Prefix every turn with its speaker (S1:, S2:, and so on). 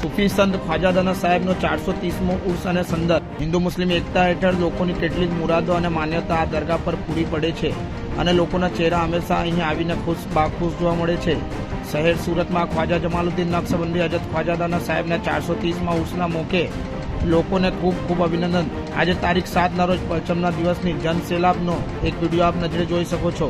S1: સૂફી સંત ખ્વાજાદાના સાહેબનો 430મો ઉર્સ અને સંદર હિન્દુ મુસ્લિમ એકતા હેઠળ લોકોની કેટલીક મુરાદો અને માન્યતા આ દરગાહ પર પૂરી પડે છે અને લોકોના ચહેરા હંમેશા અહીં આવીને બાખુશ જોવા મળે છે। શહેર સુરતમાં ખ્વાજા જમાલુદ્દીન નક્શબંધી હજરત ખ્વાજાદાના સાહેબના 430મા ઉર્સના મોકે લોકોને ખૂબ ખૂબ અભિનંદન। આજે તારીખ 7ના રોજ પરચમના દિવસની જનસેલાબનો એક વિડીયો આપ નજરે જોઈ શકો છો।